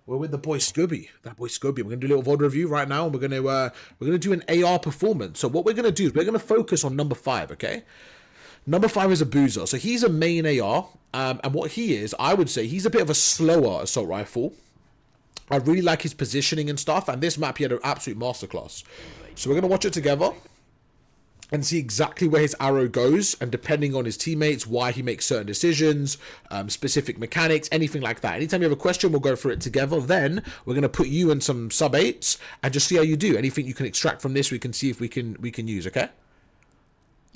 We're with the boy Scooby. That boy Scooby. We're gonna do a little VOD review right now, and we're gonna do an AR performance. So what we're gonna do is we're gonna focus on number 5, okay? Number 5 is a boozer. So he's a main AR, and what he is, I would say he's a bit of a slower assault rifle. I really like his positioning and stuff, and this map he had an absolute masterclass. So we're gonna watch it together and see exactly where his arrow goes, and depending on his teammates, why he makes certain decisions, specific mechanics, anything like that. Anytime you have a question, we'll go through it together. Then we're going to put you in some sub-8s and just see how you do. Anything you can extract from this, we can see if we can use, okay?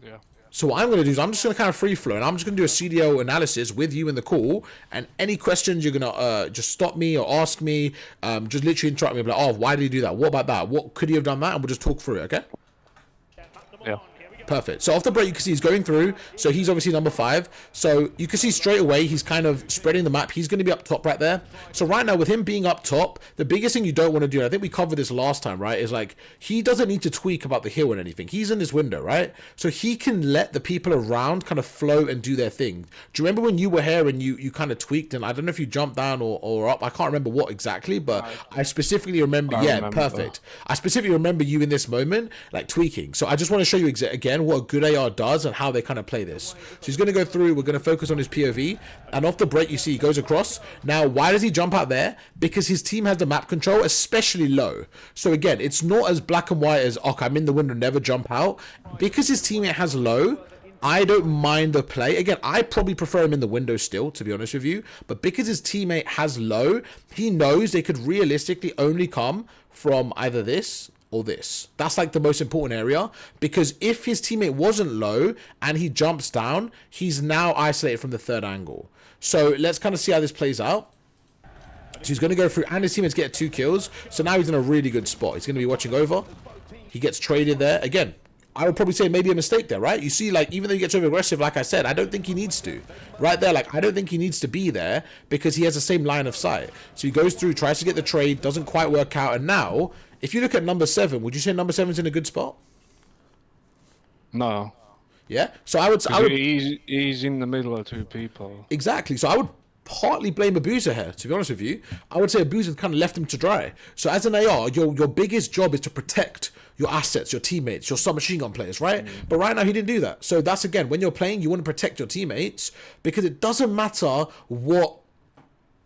Yeah. So what I'm going to do is I'm just going to kind of free flow, and I'm just going to do a CDL analysis with you in the call, and any questions you're going to just stop me or ask me, just literally interrupt me, like, oh, why did he do that? What about that? What could he have done that? And we'll just talk through it, okay? Yeah. Perfect. So off the break, you can see he's going through. So he's obviously number 5. So you can see straight away he's kind of spreading the map. He's going to be up top right there. So right now with him being up top, the biggest thing you don't want to do, and I think we covered this last time, right, is like he doesn't need to tweak about the hill and anything. He's in this window, right? So he can let the people around kind of flow and do their thing. Do you remember when you were here and you kind of tweaked, and I don't know if you jumped down or up. I can't remember what exactly, but I specifically remember. Perfect. I specifically remember you in this moment, like tweaking. So I just want to show you again what a good AR does and how they kind of play this. So he's going to go through, we're going to focus on his POV, and off the break you see he goes across. Now why does he jump out there? Because his team has the map control, especially low. So again, it's not as black and white as, okay, I'm in the window, never jump out. Because his teammate has low, I don't mind the play. Again, I probably prefer him in the window still, to be honest with you, but because his teammate has low, he knows they could realistically only come from either this or this. That's like the most important area, because if his teammate wasn't low and he jumps down, he's now isolated from the third angle. So let's kind of see how this plays out. So he's going to go through, and his teammates get 2 kills. So now he's in a really good spot. He's going to be watching over. He gets traded there. Again, I would probably say maybe a mistake there, right? You see, like, even though he gets over aggressive, like I said, I don't think he needs to. Right there, like, I don't think he needs to be there because he has the same line of sight. So he goes through, tries to get the trade, doesn't quite work out, and now, if you look at number 7, would you say number 7's in a good spot? No. Yeah? So I would... He's in the middle of 2 people. Exactly. So I would partly blame Abuser here, to be honest with you. I would say Abuser kind of left him to dry. So as an AR, your biggest job is to protect your assets, your teammates, your submachine gun players, right? But right now he didn't do that. So that's, again, when you're playing, you want to protect your teammates, because it doesn't matter what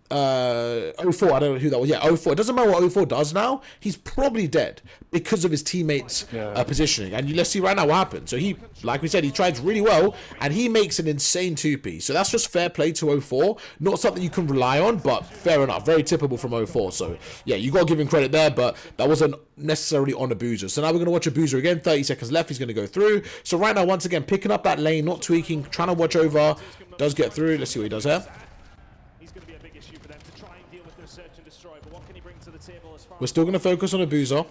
04, I don't know who that was. Yeah, 04. It doesn't matter what 04 does now. He's probably dead because of his teammates' positioning. And let's see right now what happens. So he, like we said, he tries really well, and he makes an insane 2P. So that's just fair play to 04. Not something you can rely on, but fair enough. Very typical from 04. So yeah, you got to give him credit there, but that wasn't necessarily on Abuser. So now we're going to watch Abuser again. 30 seconds left. He's going to go through. So right now, once again, picking up that lane, not tweaking, trying to watch over. Does get through. Let's see what he does here. We're still going to focus on Abuser.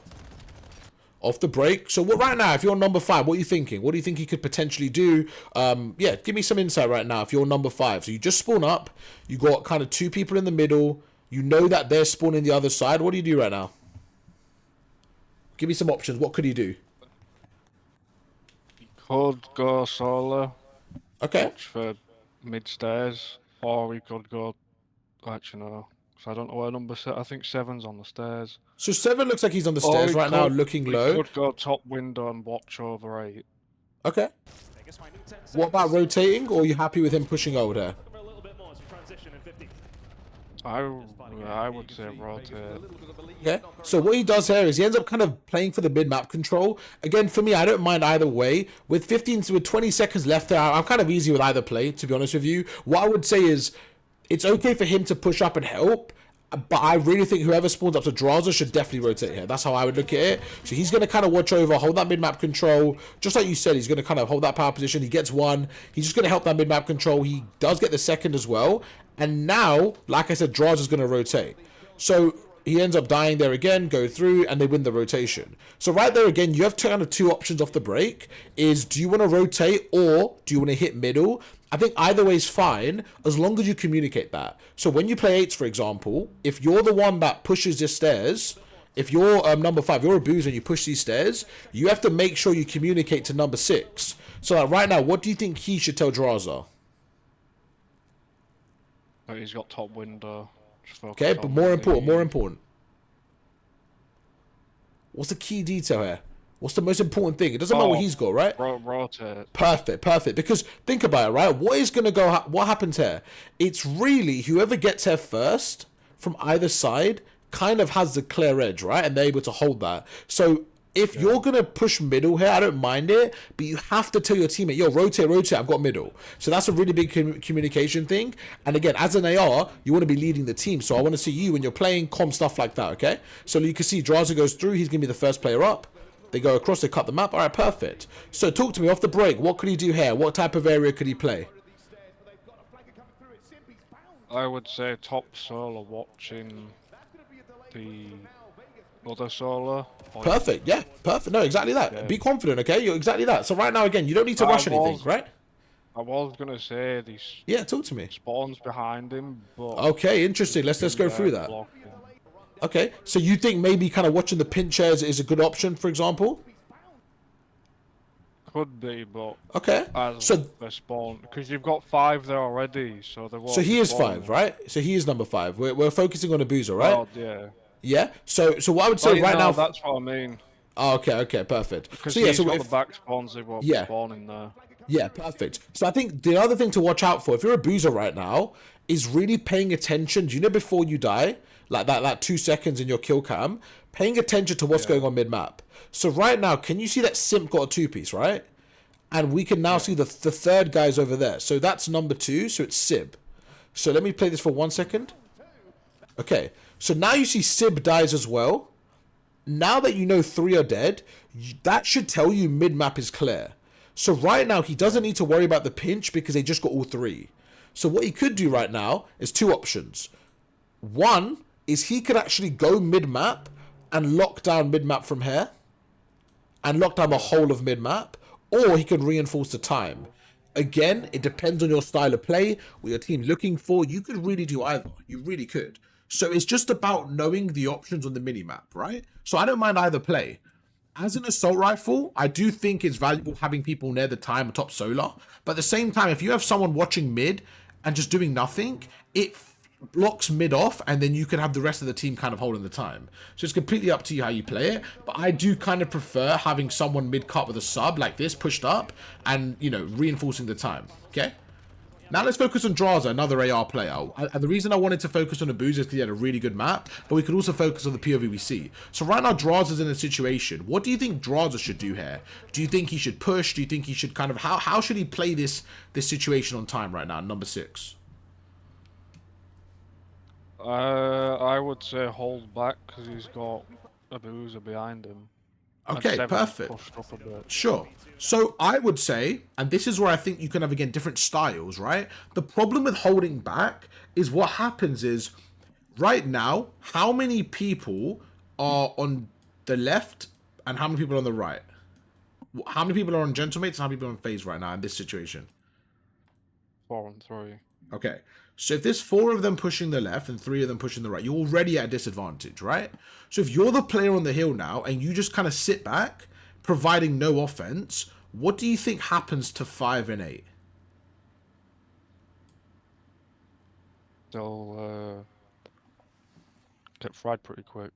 Off the break. So what right now, if you're number 5, what are you thinking? What do you think he could potentially do? Yeah, give me some insight right now if you're number 5. So you just spawn up. You got kind of 2 people in the middle. You know that they're spawning the other side. What do you do right now? Give me some options. What could he do? He could go solo. Okay. Watch for mid stairs. Or we could go... Actually, no. So I don't know where number 7. I think 7's on the stairs. So 7 looks like he's on the stairs right now, looking low. Could go top window and watch over 8. Okay. What about rotating, or are you happy with him pushing over there? I would say rotate. Okay. So what he does here is he ends up kind of playing for the mid-map control. Again, for me, I don't mind either way. With 20 seconds left there, I'm kind of easy with either play, to be honest with you. What I would say is, it's okay for him to push up and help, but I really think whoever spawns up to Draza should definitely rotate here. That's how I would look at it. So he's going to kind of watch over, hold that mid-map control. Just like you said, he's going to kind of hold that power position. He gets 1. He's just going to help that mid-map control. He does get the 2nd as well. And now, like I said, Draza's going to rotate. So he ends up dying there again, go through, and they win the rotation. So right there again, you have kind of 2 options off the break. Is, do you want to rotate, or do you want to hit middle? I think either way is fine, as long as you communicate that. So when you play 8s, for example, if you're the one that pushes the stairs, if you're number 5, you're a boozer and you push these stairs, you have to make sure you communicate to number 6. So like right now, what do you think he should tell Draza? He's got top window. Just Okay, focus but on more the important. What's the key detail here? What's the most important thing? It doesn't matter what he's got, right? rotate. Perfect, perfect. Because think about it, right? What is going to go? What happens here? It's really whoever gets here first from either side kind of has the clear edge, right? And they're able to hold that. So if you're going to push middle here, I don't mind it, but you have to tell your teammate, yo, rotate, rotate, I've got middle. So that's a really big communication thing. And again, as an AR, you want to be leading the team. So I want to see you when you're playing calm stuff like that, okay? So you can see Draza goes through. He's going to be the first player up. They go across, they cut the map. All right, perfect. So talk to me off the break. What could he do here? What type of area could he play? I would say top solo watching the other solo. Perfect, yeah, perfect. No, exactly that. Yeah. Be confident, okay? You're exactly that. So right now, again, you don't need to rush anything, right? I was gonna say these Yeah, talk to me. spawns behind him, but Okay, interesting. Let's go through that. Okay, so you think maybe kind of watching the pinchers is a good option, for example? Could be, but Okay, as so the spawn, because you've got 5 there already, so they won't. so he be is spawning. 5, right? So he is number 5. We're focusing on Abuza, right? Oh, yeah. Yeah. So what I would say right now. That's what I mean. Oh, okay, perfect. Because So yeah, he's so got if, the back spawns, they won't be spawning there. yeah, perfect. So I think the other thing to watch out for, if you're a boozer right now, is really paying attention. Do you know before you die, like that 2 seconds in your kill cam, paying attention to what's going on mid map. So right now, can you see that Simp got a 2-piece, right? And we can now see the third guy's over there. So that's number 2. So it's Sib. So let me play this for 1 second. Okay. So now you see Sib dies as well. Now that you know 3 are dead, that should tell you mid-map is clear. So right now, he doesn't need to worry about the pinch because they just got all 3. So what he could do right now is 2 options. One is he could actually go mid-map and lock down mid-map from here. And lock down the whole of mid-map. Or he can reinforce the time. Again, it depends on your style of play, what your team's looking for. You could really do either. You really could. So it's just about knowing the options on the minimap, right? So I don't mind either play. As an assault rifle, I do think it's valuable having people near the time top solar. But at the same time, if you have someone watching mid and just doing nothing, it blocks mid off, and then you can have the rest of the team kind of holding the time. So it's completely up to you how you play it. But I do kind of prefer having someone mid cut with a sub like this pushed up and, you know, reinforcing the time. Okay? Now let's focus on Draza, another AR player. And the reason I wanted to focus on Abuza is because he had a really good map, but we could also focus on the POV we see. So right now, Draza's in a situation. What do you think Draza should do here? Do you think he should push? Do you think he should kind of... How should he play this situation on time right now, number 6? I would say hold back because he's got Abuza behind him. Okay, perfect. Sure. So I would say, and this is where I think you can have, again, different styles, right? The problem with holding back is what happens is, right now, how many people are on the left and how many people are on the right? How many people are on Gentlemates and how many people are on Faze right now in this situation? 4 and 3. Okay. So if there's 4 of them pushing the left and 3 of them pushing the right, you're already at a disadvantage, right? So if you're the player on the hill now and you just kind of sit back, providing no offense, what do you think happens to 5 and 8? They'll get fried pretty quick.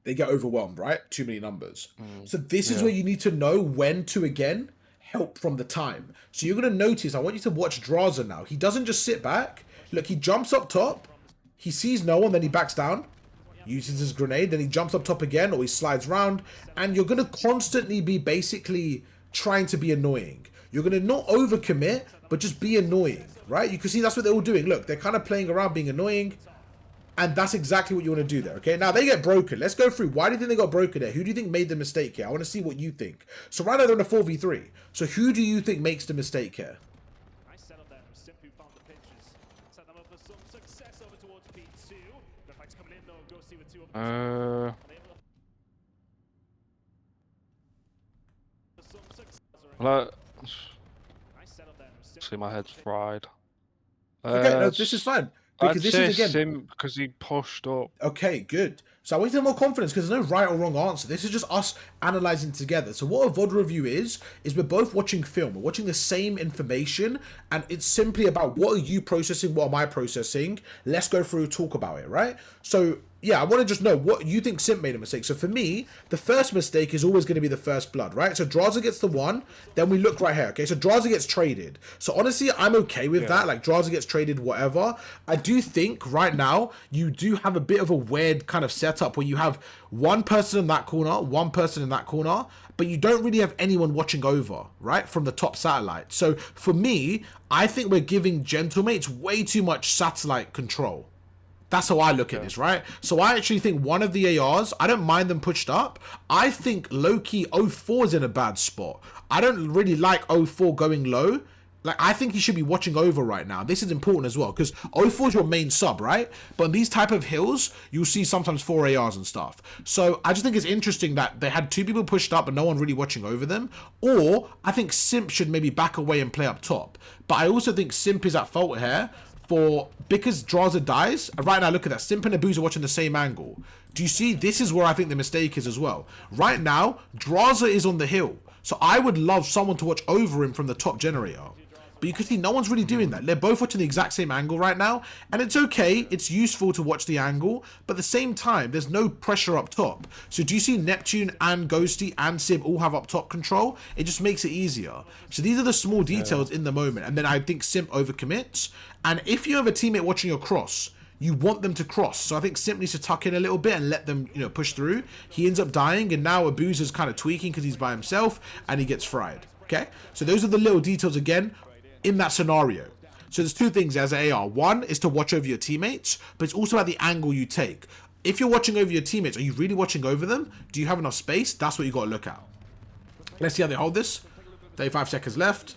They get overwhelmed, right? Too many numbers. So this is where you need to know when to, again, help from the time. So you're going to notice, I want you to watch Draza now. He doesn't just sit back. Look, he jumps up top. He sees no one, then he backs down. Uses his grenade, then he jumps up top again, or he slides round. And you're going to constantly be basically trying to be annoying. You're going to not overcommit, but just be annoying, right? You can see that's what they're all doing. Look, they're kind of playing around, being annoying. And that's exactly what you want to do there, okay? Now, they get broken. Let's go through. Why do you think they got broken there? Who do you think made the mistake here? I want to see what you think. So right now, they're in a 4v3. So who do you think makes the mistake here? See, my head's fried. Okay, no, this is fine. Because I'd this say is, again... Sim, because he pushed up. Okay, good. So I want you to have more confidence because there's no right or wrong answer. This is just us analyzing together. So what a VOD review is we're both watching film. We're watching the same information, and it's simply about what are you processing, what am I processing? Let's go through, talk about it, right? So yeah, I want to just know what you think Simp made a mistake. So for me, the first mistake is always going to be the first blood, right? So Draza gets the 1, then we look right here, okay? So Draza gets traded. So honestly, I'm okay with that. Like, Draza gets traded, whatever. I do think right now, you do have a bit of a weird kind of setup where you have one person in that corner, one person in that corner, but you don't really have anyone watching over, right? From the top satellite. So for me, I think we're giving Gentlemates way too much satellite control. That's how I look at this, right? So I actually think one of the ARs, I don't mind them pushed up. I think low-key 04 is in a bad spot. I don't really like 04 going low. Like, I think he should be watching over right now. This is important as well, because 04 is your main sub, right? But in these type of hills, you'll see sometimes 4 ARs and stuff. So I just think it's interesting that they had 2 people pushed up, but no one really watching over them. Or I think Simp should maybe back away and play up top. But I also think Simp is at fault here because Draza dies. And right now, look at that. Simp and Abu's are watching the same angle. Do you see? This is where I think the mistake is as well. Right now, Draza is on the hill. So I would love someone to watch over him from the top generator. But you can see no one's really doing that. They're both watching the exact same angle right now. And it's okay. It's useful to watch the angle. But at the same time, there's no pressure up top. So do you see Neptune and Ghosty and Sib all have up top control? It just makes it easier. So these are the small details in the moment. And then I think Simp overcommits. And if you have a teammate watching your cross, you want them to cross. So I think Simp needs to tuck in a little bit and let them, push through. He ends up dying. And now Abuza's kind of tweaking because he's by himself. And he gets fried. Okay? So those are the little details again in that scenario. So there's 2 things as an AR. One is to watch over your teammates, but it's also at the angle you take. If you're watching over your teammates, are you really watching over them? Do you have enough space? That's what you got to look at. Let's see how they hold this. 35 seconds left.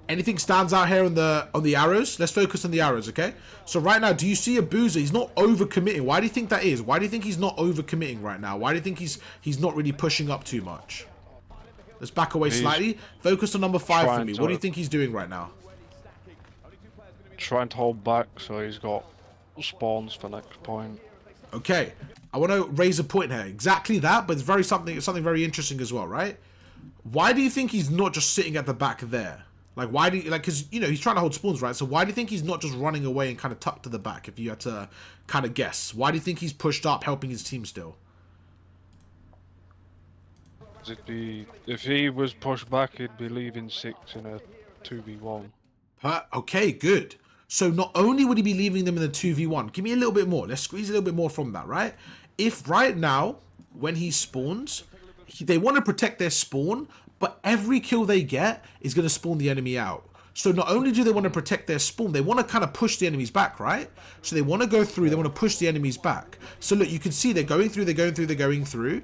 Anything stands out here on the arrows? Let's focus on the arrows, okay? So right now, do you see Abuza? He's not overcommitting. Why do you think that is? Why do you think he's not overcommitting right now? Why do you think he's not really pushing up too much? Let's back away slightly. Focus on number 5 for me. What do you think he's doing right now? Trying to hold back so he's got spawns for next point. Okay. I want to raise a point here. Exactly that, but it's something very interesting as well, right? Why do you think he's not just sitting at the back there? Like, why do you, because, he's trying to hold spawns, right? So why do you think he's not just running away and kind of tucked to the back, if you had to kind of guess? Why do you think he's pushed up, helping his team still? If he was pushed back, he'd be leaving 6 in a 2v1. Okay, good. So not only would he be leaving them in the 2v1, give me a little bit more. Let's squeeze a little bit more from that, right? If right now, when he spawns, they want to protect their spawn, but every kill they get is going to spawn the enemy out. So not only do they want to protect their spawn, they want to kind of push the enemies back, right? So they want to go through, they want to push the enemies back. So look, you can see they're going through,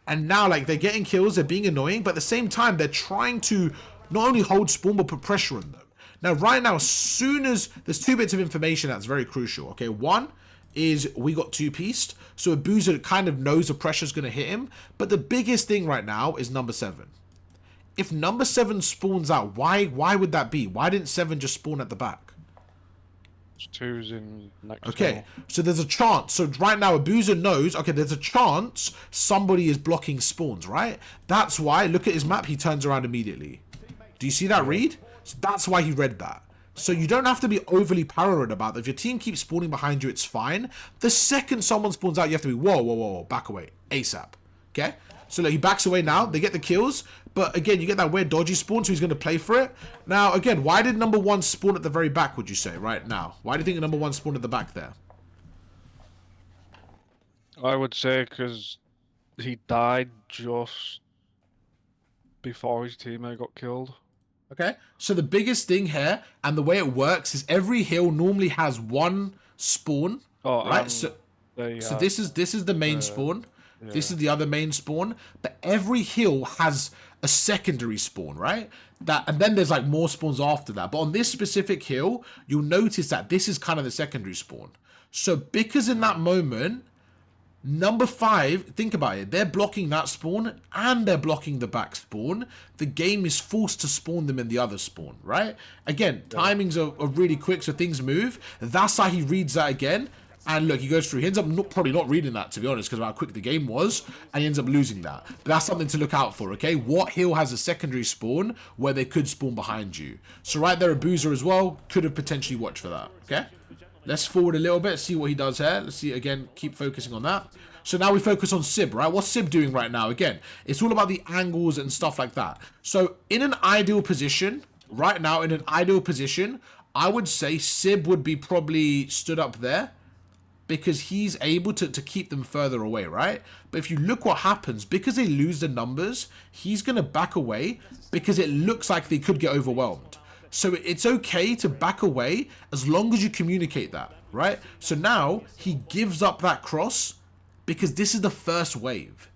and now, like, they're getting kills, they're being annoying, but at the same time, they're trying to not only hold spawn, but put pressure on them. Now, right now, as soon as... There's 2 bits of information that's very crucial, okay? One is we got 2-pieced, so Abuza kind of knows the pressure's going to hit him, but the biggest thing right now is number 7. If number 7 spawns out, why would that be? Why didn't 7 just spawn at the back? 2's in next Okay, hill. so there's a chance. So right now, Abuza knows, okay, there's a chance somebody is blocking spawns, right? That's why, look at his map, he turns around immediately. Do you see that read? So that's why he read that. So you don't have to be overly paranoid about that. If your team keeps spawning behind you, it's fine. The second someone spawns out, you have to be, whoa, back away, ASAP. Okay? So look, he backs away now. They get the kills. But again, you get that weird dodgy spawn, so he's going to play for it. Now, again, why did number 1 spawn at the very back, would you say, right now? Why do you think number 1 spawned at the back there? I would say because he died just before his teammate got killed. Okay, so the biggest thing here, and the way it works, is every hill normally has 1 spawn, right? So this is the main spawn. Yeah. This is the other main spawn, but every hill has a secondary spawn, right? And then there's like more spawns after that. But on this specific hill, you'll notice that this is kind of the secondary spawn. So because in that moment, number 5, think about it, they're blocking that spawn and they're blocking the back spawn. The game is forced to spawn them in the other spawn, right? Again, timings are really quick, so things move. That's how he reads that again. And look, he goes through. He ends up probably not reading that, to be honest, because of how quick the game was, and he ends up losing that. But that's something to look out for, okay? What hill has a secondary spawn where they could spawn behind you? So right there, a boozer as well. Could have potentially watched for that, okay? Let's forward a little bit, see what he does here. Let's see, again, keep focusing on that. So now we focus on Sib, right? What's Sib doing right now? Again, it's all about the angles and stuff like that. So in an ideal position, right now, in an ideal position, I would say Sib would be probably stood up there, because he's able to keep them further away, right? But if you look what happens, because they lose the numbers, he's going to back away because it looks like they could get overwhelmed. So it's okay to back away as long as you communicate that, right? So now he gives up that cross because this is the first wave.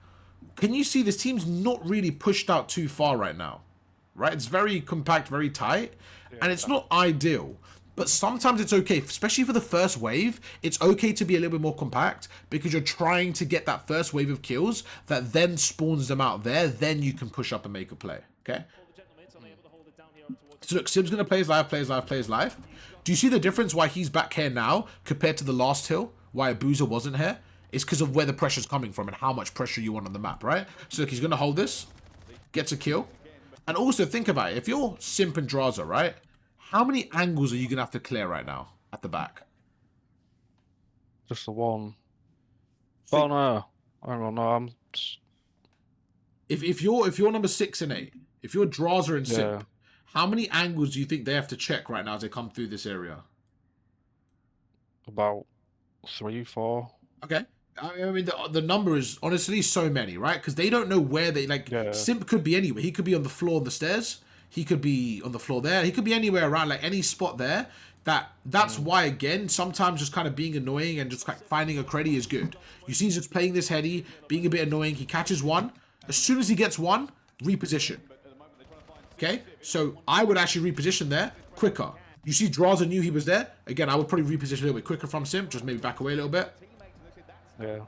Can you see this team's not really pushed out too far right now, right? It's very compact, very tight, and it's not ideal. But sometimes it's okay, especially for the first wave, it's okay to be a little bit more compact because you're trying to get that first wave of kills that then spawns them out there. Then you can push up and make a play, okay? So look, Sim's going to play his life, play his life, play his life. Do you see the difference why he's back here now compared to the last hill? Why a boozer wasn't here? It's because of where the pressure's coming from and how much pressure you want on the map, right? So look, he's going to hold this, gets a kill. And also think about it. If you're Simp and Draza, right? How many angles are you going to have to clear right now at the back? Just the one. Oh no. I don't know. I'm just... If you're number 6 and 8, if you're Draza and Simp, Yeah. how many angles do you think they have to check right now as they come through this area? About 3, 4. Okay. I mean, the number is honestly so many, right? Because they don't know where they, like, Yeah. Simp could be anywhere. He could be on the floor on the stairs. He could be on the floor there. He could be anywhere around, like any spot there. That's why, again, sometimes just kind of being annoying and just like finding a credit is good. You see he's just playing this heady, being a bit annoying. He catches one. As soon as he gets one, reposition. Okay? So I would actually reposition there quicker. You see Draza knew he was there. Again, I would probably reposition a little bit quicker from Simp. Just maybe back away a little bit. Yeah.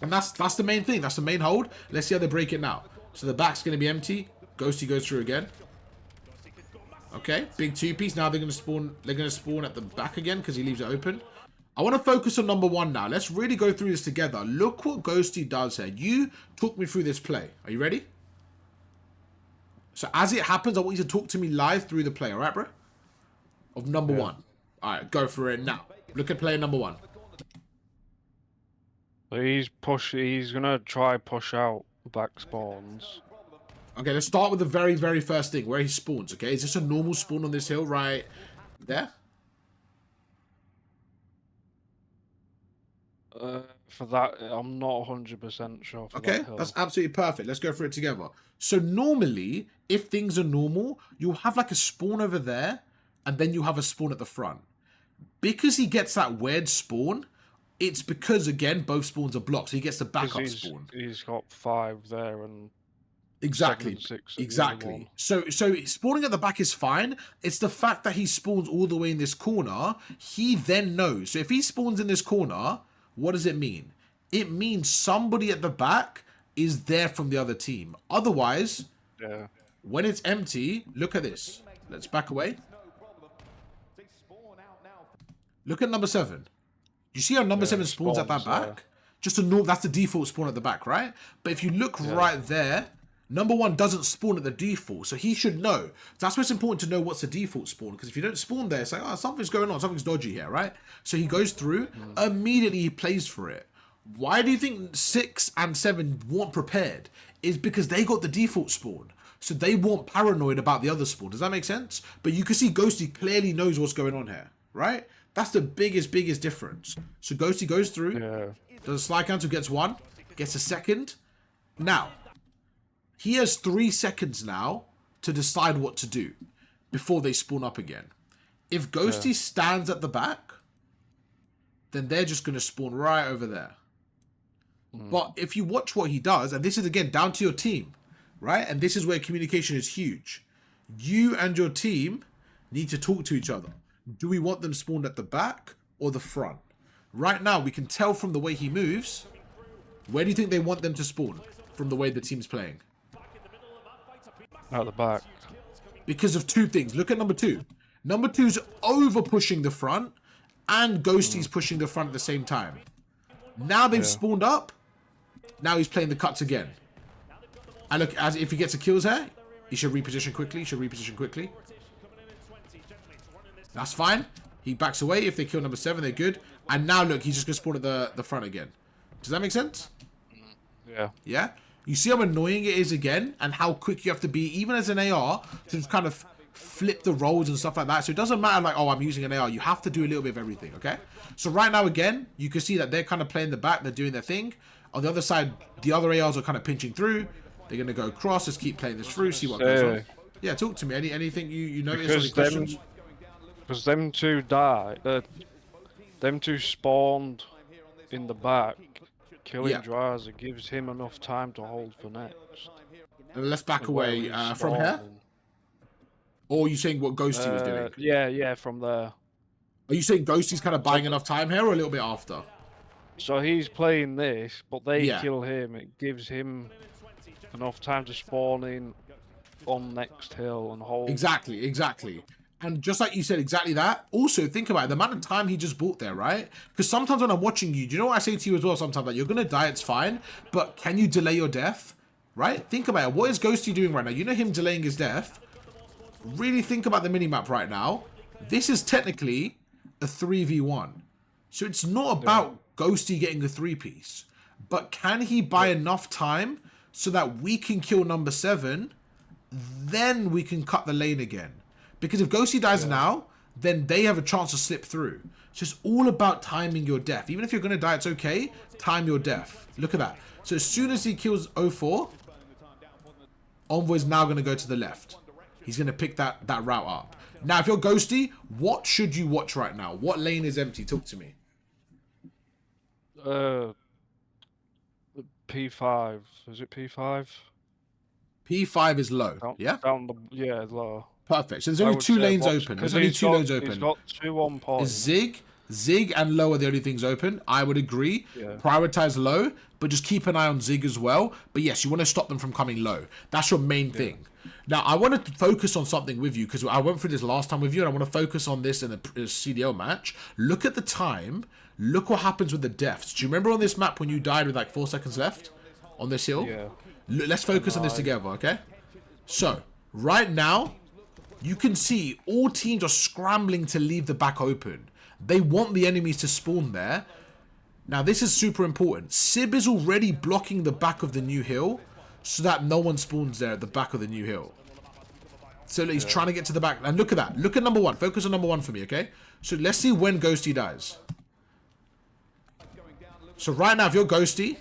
And that's the main thing. That's the main hold. Let's see how they break it now. So the back's going to be empty. Ghosty goes through again. Okay, big 2-piece. Now they're going to spawn. They're going to spawn at the back again because he leaves it open. I want to focus on number 1 now. Let's really go through this together. Look what Ghosty does here. You talk me through this play. Are you ready? So as it happens, I want you to talk to me live through the play. All right, bro? Of number 1. All right, go for it now. Look at player number 1. He's gonna try push out back spawns. Okay, let's start with the very, very first thing, where he spawns, okay? Is this a normal spawn on this hill right there? For that, I'm not 100% sure for Okay, that hill. that's absolutely perfect. Let's go through it together. So normally, if things are normal, you'll have like a spawn over there, and then you have a spawn at the front. Because he gets that weird spawn, it's because, again, both spawns are blocked, so he gets the backup spawn. He's got 5 there and... Exactly. 7 and 6 at the other Exactly. one. So spawning at the back is fine. It's the fact that he spawns all the way in this corner. He then knows. So if he spawns in this corner, what does it mean? It means somebody at the back is there from the other team. Otherwise, when it's empty, look at this. Let's back away. Look at number 7. You see how number 7 spawns at that back? Just a normal, that's the default spawn at the back, right? But if you look right there, number 1 doesn't spawn at the default, so he should know. That's why it's important to know what's the default spawn, because if you don't spawn there, it's like, oh, something's going on, something's dodgy here, right? So he goes through, immediately he plays for it. Why do you think 6 and 7 weren't prepared? Is because they got the default spawn, so they weren't paranoid about the other spawn. Does that make sense? But you can see Ghosty clearly knows what's going on here, right? That's the biggest difference. So Ghosty goes through, does a slide cancel, gets 1, gets a second. Now, he has 3 seconds now to decide what to do before they spawn up again. If Ghosty stands at the back, then they're just going to spawn right over there. But if you watch what he does, and this is again down to your team, right? And this is where communication is huge. You and your team need to talk to each other. Do we want them spawned at the back or the front? Right now, we can tell from the way he moves. Where do you think they want them to spawn from the way the team's playing? At the back. Because of 2 things. Look at number 2. Number 2's over pushing the front and Ghosty's pushing the front at the same time. Now they've spawned up. Now he's playing the cuts again. And look, as if he gets a kills here, he should reposition quickly. That's fine. He backs away. If they kill number 7, they're good. And now look, he's just going to spawn at the front again. Does that make sense? Yeah. Yeah? You see how annoying it is again, and how quick you have to be, even as an AR, to just kind of flip the roles and stuff like that. So it doesn't matter like, oh, I'm using an AR. You have to do a little bit of everything, okay? So right now, again, you can see that they're kind of playing the back. They're doing their thing. On the other side, the other ARs are kind of pinching through. They're going to go across. Let's keep playing this through, see what goes on. Yeah, talk to me. Anything you notice? Any questions? Because them two died. Them two spawned in the back. Killing Draz, it gives him enough time to hold for next. Let's back away from here. Or are you saying what Ghosty was doing? Yeah, from there. Are you saying Ghosty's kind of buying enough time here, or a little bit after? So he's playing this, but they kill him. It gives him enough time to spawn in on next hill and hold. Exactly. And just like you said, exactly that. Also, think about it, the amount of time he just bought there, right? Because sometimes when I'm watching you, do you know what I say to you as well sometimes? Like, you're going to die, it's fine, but can you delay your death? Right? Think about it. What is Ghosty doing right now? You know him delaying his death. Really think about the minimap right now. This is technically a 3v1. So it's not about Ghosty getting a 3-piece. But can he buy enough time so that we can kill number 7, then we can cut the lane again? Because if Ghosty dies now, then they have a chance to slip through. So it's all about timing your death. Even if you're going to die, it's okay. Time your death. Look at that. So as soon as he kills 04, Envoy's now going to go to the left. He's going to pick that route up. Now, if you're Ghosty, what should you watch right now? What lane is empty? Talk to me. P5. Is it P5? P5 is low. Low. Perfect. So there's only 2 lanes open. There's only 2 lanes open. He's got 2 on point. Zig and low are the only things open. I would agree. Yeah. Prioritize low, but just keep an eye on Zig as well. But yes, you want to stop them from coming low. That's your main thing. Now, I want to focus on something with you, because I went through this last time with you, and I want to focus on this in the CDL match. Look at the time. Look what happens with the deaths. Do you remember on this map when you died with like 4 seconds left on this hill? Yeah. Let's focus on this together, okay? So, right now, you can see all teams are scrambling to leave the back open. They want the enemies to spawn there. Now, this is super important. Sib is already blocking the back of the new hill so that no one spawns there at the back of the new hill. So he's trying to get to the back. And look at that. Look at number 1. Focus on number 1 for me, okay? So let's see when Ghosty dies. So right now, if you're Ghosty,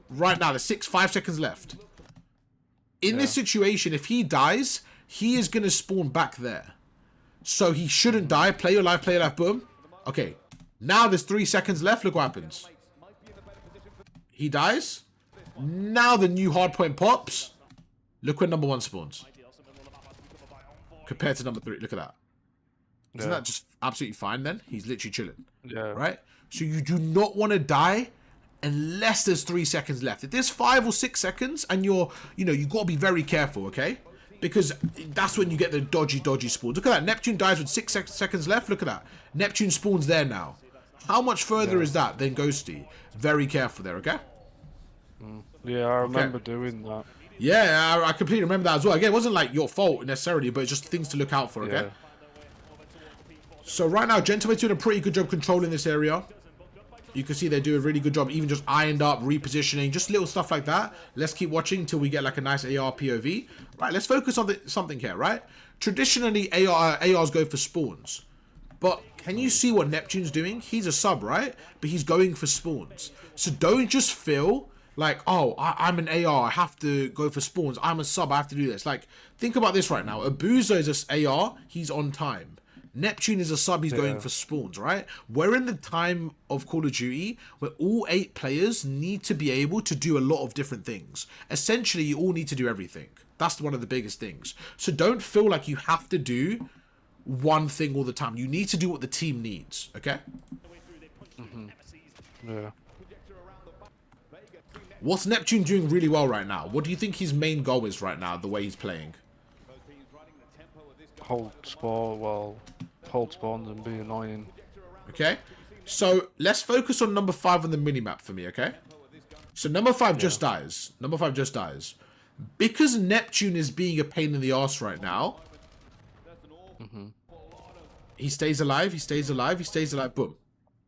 right now, there's 5 seconds left. In this situation, if he dies, he is going to spawn back there. So he shouldn't die. Play your life, boom. Okay. Now there's 3 seconds left. Look what happens. He dies. Now the new hardpoint pops. Look when number 1 spawns. Compared to number 3. Look at that. Isn't that just absolutely fine then? He's literally chilling. Yeah. Right? So you do not want to die unless there's 3 seconds left. If there's 5 or 6 seconds and you got to be very careful, okay? Because that's when you get the dodgy spawns. Look at that. Neptune dies with 6 seconds left. Look at that. Neptune spawns there now. How much further is that than Ghosty? Very careful there, okay? Yeah, I remember doing that. Yeah, I completely remember that as well. Again, it wasn't like your fault necessarily, but it's just things to look out for, okay? So right now, Gentleman's doing a pretty good job controlling this area. You can see they do a really good job, even just ironed up, repositioning, just little stuff like that. Let's keep watching until we get like a nice AR POV. Right, let's focus on something here, right? Traditionally, ARs go for spawns. But can you see what Neptune's doing? He's a sub, right? But he's going for spawns. So don't just feel like, oh, I'm an AR, I have to go for spawns. I'm a sub, I have to do this. Like, think about this right now. Abuzo is an AR, he's on time. Neptune is a sub, he's going for spawns, right? We're in the time of Call of Duty where all 8 players need to be able to do a lot of different things. Essentially, you all need to do everything. That's one of the biggest things. So don't feel like you have to do one thing all the time. You need to do what the team needs, okay? Yeah. What's Neptune doing really well right now? What do you think his main goal is right now, the way he's playing? Hold spawns and be annoying. Okay? So let's focus on number 5 on the minimap for me, okay? So number 5 just dies. Number 5 just dies. Because Neptune is being a pain in the ass right now, he stays alive, he stays alive, he stays alive, boom.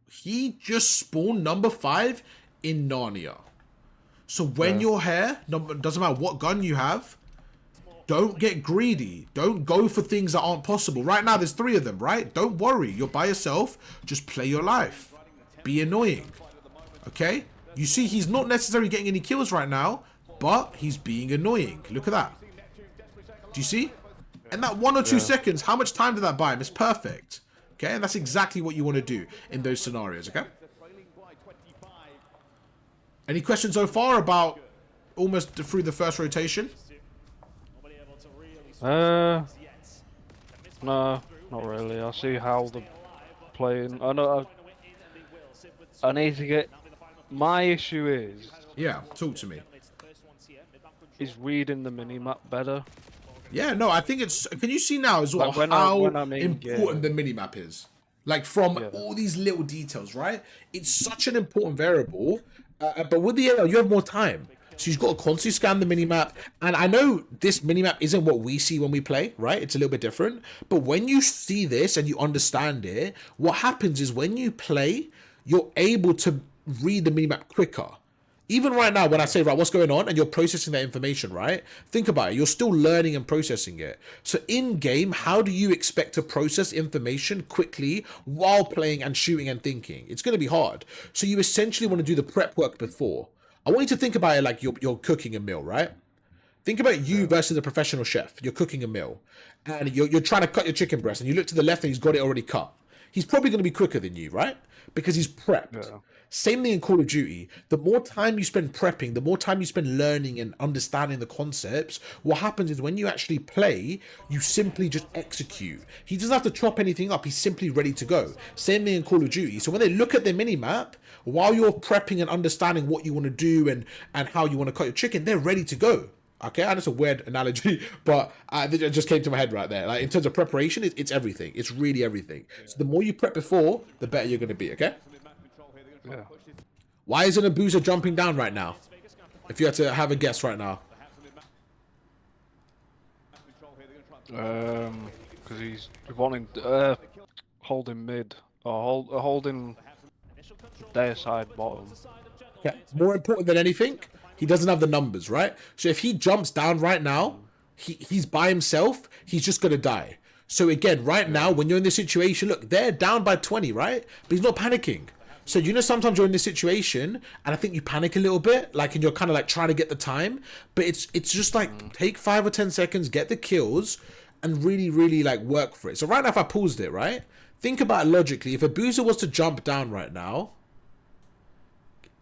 He just spawned number 5 in Narnia. So when you're here, doesn't matter what gun you have, don't get greedy. Don't go for things that aren't possible. Right now, there's 3 of them, right? Don't worry. You're by yourself. Just play your life. Be annoying. Okay? You see, he's not necessarily getting any kills right now, but he's being annoying. Look at that. Do you see? And that 1 or 2 seconds, how much time did that buy him? It's perfect. Okay? And that's exactly what you want to do in those scenarios, okay? Any questions so far about almost through the first rotation? No, not really. I see how they're playing. I know. I need to get. My issue is. Yeah, talk to me. Is reading the minimap better. Yeah, no, I think it's. Can you see now as well Like how important the minimap is? Like from all these little details, right? It's such an important variable. But with the AL, you have more time. So you've got to constantly scan the minimap. And I know this minimap isn't what we see when we play, right? It's a little bit different. But when you see this and you understand it, what happens is when you play, you're able to read the minimap quicker. Even right now, when I say, right, what's going on, and you're processing that information, right? Think about it. You're still learning and processing it. So in-game, how do you expect to process information quickly while playing and shooting and thinking? It's going to be hard. So you essentially want to do the prep work before. I want you to think about it like you're cooking a meal, right? Think about you versus a professional chef. You're cooking a meal, and you're trying to cut your chicken breast, and you look to the left, and he's got it already cut. He's probably going to be quicker than you, right? Because he's prepped. Yeah. Same thing in Call of Duty. The more time you spend prepping, the more time you spend learning and understanding the concepts, what happens is when you actually play, you simply just execute. He doesn't have to chop anything up. He's simply ready to go. Same thing in Call of Duty. So when they look at the minimap, while you're prepping and understanding what you want to do and how you want to cut your chicken, they're ready to go. Okay, and it's a weird analogy, but it just came to my head right there. Like in terms of preparation, it's everything. It's really everything. So the more you prep before, the better you're going to be. Okay. Yeah. Why isn't a boozer jumping down right now? If you had to have a guess right now. Because he's wanting holding mid or holding their side bottom. Okay. More important than anything, he doesn't have the numbers, right? So if he jumps down right now, he's by himself. He's just gonna die. So again, right now, when you're in this situation, look, they're down by 20, right? But he's not panicking. So, you know, sometimes you're in this situation and I think you panic a little bit, like, and you're kind of like trying to get the time, but it's just like take 5 or 10 seconds, get the kills and really, really like work for it. So right now, if I paused it, right, think about it logically. If a boozer was to jump down right now,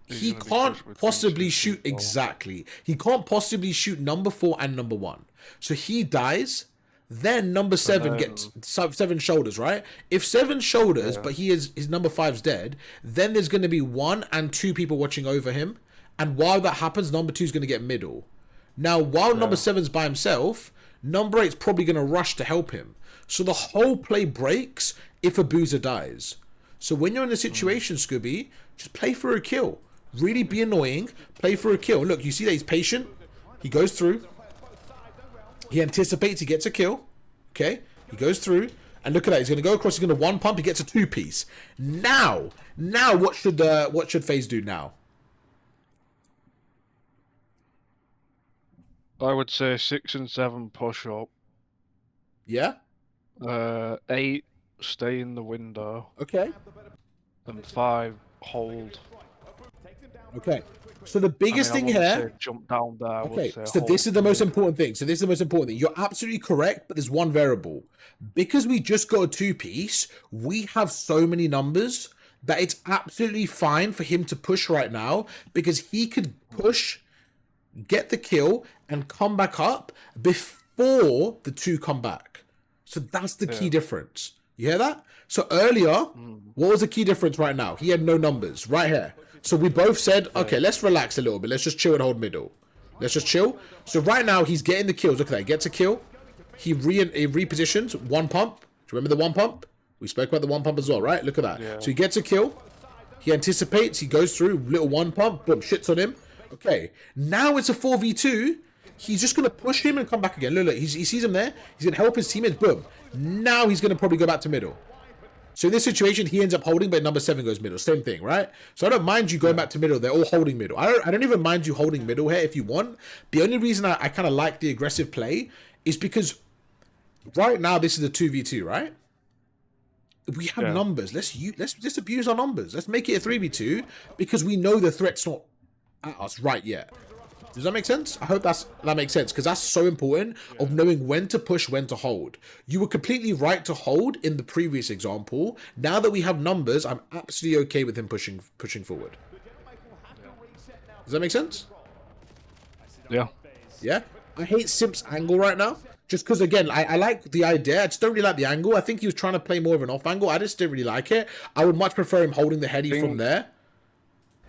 he can't possibly shoot exactly. He can't possibly shoot number 4 and number 1. So he dies. Then number 7 gets 7 shoulders, right? If 7 shoulders, but his number 5's dead, then there's going to be 1 and 2 people watching over him. And while that happens, number 2 is going to get middle. Now, while number 7's by himself, number 8's probably going to rush to help him. So the whole play breaks if a boozer dies. So when you're in a situation, Scooby, just play for a kill. Really be annoying. Play for a kill. Look, you see that he's patient. He goes through. He anticipates, he gets a kill. Okay, he goes through, and look at that. He's going to go across. He's going to 1 pump. He gets a 2-piece. Now, what should Faze do now? I would say 6 and 7 push up. Yeah. 8 stay in the window. Okay. And 5 hold. Okay. So the biggest thing here, jump down there. Okay, so this is the most important thing. So this is the most important thing. You're absolutely correct, but there's one variable. Because we just got a 2-piece, we have so many numbers that it's absolutely fine for him to push right now because he could push, get the kill, and come back up before the 2 come back. So that's the key difference. You hear that? So earlier, what was the key difference right now? He had no numbers right here. So we both said, okay, let's relax a little bit. Let's just chill and hold middle. Let's just chill. So right now, he's getting the kills. Look at that. He gets a kill. He repositions. 1 pump. Do you remember the 1 pump? We spoke about the one pump as well, right? Look at that. Yeah. So he gets a kill. He anticipates. He goes through. Little one pump. Boom. Shits on him. Okay. Now it's a 4v2. He's just going to push him and come back again. Look. He sees him there. He's going to help his teammates. Boom. Now he's going to probably go back to middle. So in this situation, he ends up holding, but number 7 goes middle. Same thing, right? So I don't mind you going back to middle. They're all holding middle. I don't even mind you holding middle here if you want. The only reason I kind of like the aggressive play is because right now this is a 2v2, right? We have numbers. Let's just abuse our numbers. Let's make it a 3v2 because we know the threat's not at us right yet. Does that make sense? I hope that makes sense because that's so important of knowing when to push, when to hold. You were completely right to hold in the previous example. Now that we have numbers, I'm absolutely okay with him pushing forward. Does that make sense? Yeah. Yeah? I hate Simp's angle right now. Just because, again, I like the idea. I just don't really like the angle. I think he was trying to play more of an off angle. I just didn't really like it. I would much prefer him holding the heady from there.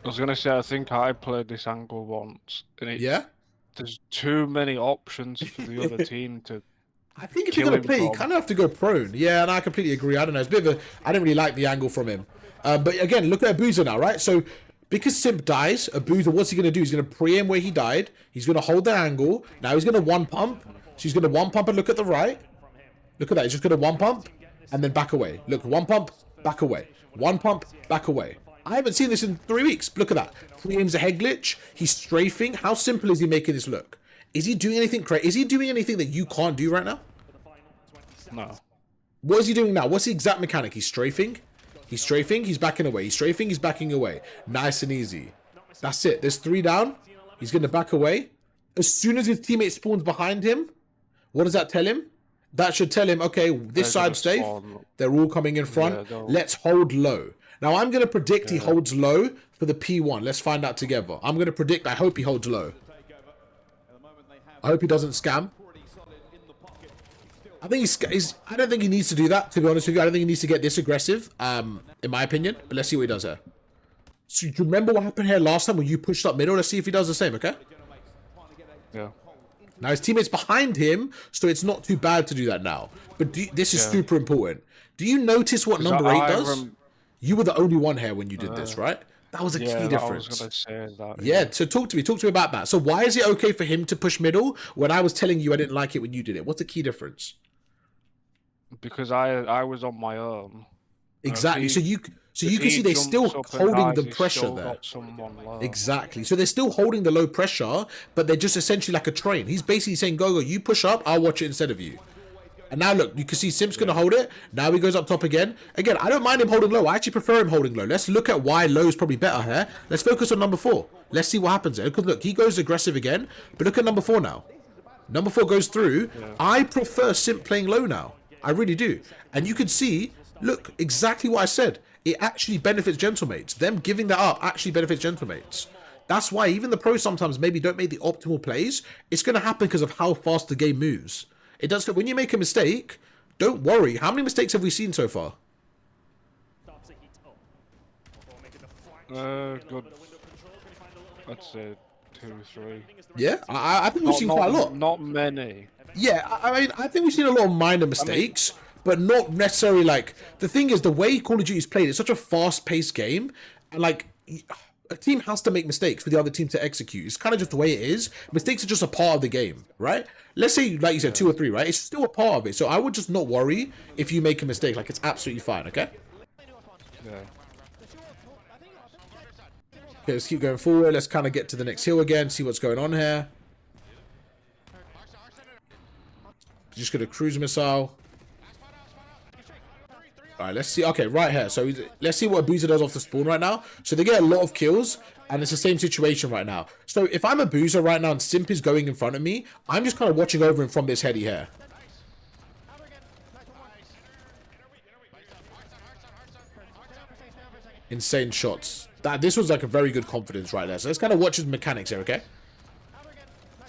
I was going to say, I think I played this angle once. And there's too many options for the other team to I think if you're going to play, you kind of have to go prone. Yeah, and I completely agree. I don't know. It's a bit of a... I didn't really like the angle from him. But again, look at Abuser now, right? So, because Simp dies, Abuser, what's he going to do? He's going to pre-aim where he died. He's going to hold the angle. Now he's going to one pump. So he's going to one pump and look at the right. Look at that. He's just going to one pump and then back away. Look, one pump, back away. One pump, back away. I haven't seen this in 3 weeks. Look at that. Pre-aims a head glitch. He's strafing. How simple is he making this look? Is he doing anything crazy? Is he doing anything that you can't do right now? No. What is he doing now? What's the exact mechanic? He's strafing. He's strafing. He's backing away. He's strafing. He's backing away. Nice and easy. That's it. There's 3 down. He's going to back away. As soon as his teammate spawns behind him, what does that tell him? That should tell him, okay, this side's safe. They're all coming in front. Let's hold low. Now, I'm going to predict he holds low for the P1. Let's find out together. I'm going to predict, I hope he holds low. I hope he doesn't scam. I think I don't think he needs to do that, to be honest with you. I don't think he needs to get this aggressive, in my opinion. But let's see what he does here. So, do you remember what happened here last time when you pushed up middle? Let's see if he does the same, okay? Yeah. Now, his teammate's behind him, so it's not too bad to do that now. But this is super important. Do you notice what number 8 does? You were the only one here when you did this, right? That was a key difference. I was gonna say that, yeah, so talk to me about that. So why is it okay for him to push middle when I was telling you I didn't like it when you did it? What's the key difference? Because I was on my own. Exactly. So you can see they're still holding the pressure there. Exactly. So they're still holding the low pressure, but they're just essentially like a train. He's basically saying, go, you push up, I'll watch it instead of you. And now look, you can see Simp's going to hold it. Now he goes up top again. Again, I don't mind him holding low. I actually prefer him holding low. Let's look at why low is probably better here. Let's focus on number 4. Let's see what happens there. Because look, he goes aggressive again. But look at number 4 now. Number 4 goes through. Yeah. I prefer Simp playing low now. I really do. And you can see, look, exactly what I said. It actually benefits Gentlemates. Them giving that up actually benefits Gentlemates. That's why even the pros sometimes maybe don't make the optimal plays. It's going to happen because of how fast the game moves. It does. When you make a mistake, don't worry. How many mistakes have we seen so far? Good. I'd say 2, 3. Yeah, I think we've seen quite a lot. Not many. Yeah, I mean, I think we've seen a lot of minor mistakes, but not necessarily like... The thing is, the way Call of Duty is played, it's such a fast-paced game, and like... A team has to make mistakes for the other team to execute. It's kind of just the way it is. Mistakes are just a part of the game, right? Let's say, like you said, 2 or 3, right? It's still a part of it. So I would just not worry if you make a mistake. Like, it's absolutely fine, okay? Yeah. Okay, let's keep going forward. Let's kind of get to the next hill again, see what's going on here. Just going to cruise missile. Alright, let's see. Okay, right here. So let's see what Abuser does off the spawn right now. So they get a lot of kills, and it's the same situation right now. So if I'm Abuser right now and Simp is going in front of me, I'm just kind of watching over him from this heady here. Insane shots. This was like a very good confidence right there. So let's kind of watch his mechanics here, okay?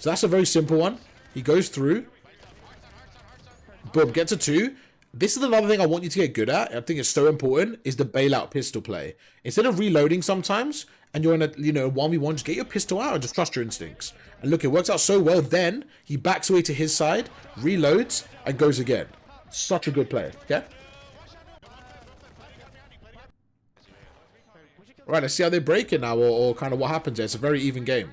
So that's a very simple one. He goes through. Boom, gets a 2. This is another thing I want you to get good at. I think it's so important, is the bailout pistol play. Instead of reloading sometimes, and you're in a 1v1, just get your pistol out and just trust your instincts. And look, it works out so well. Then he backs away to his side, reloads, and goes again. Such a good play, okay? Right, let's see how they break it now, or kind of what happens there. It's a very even game.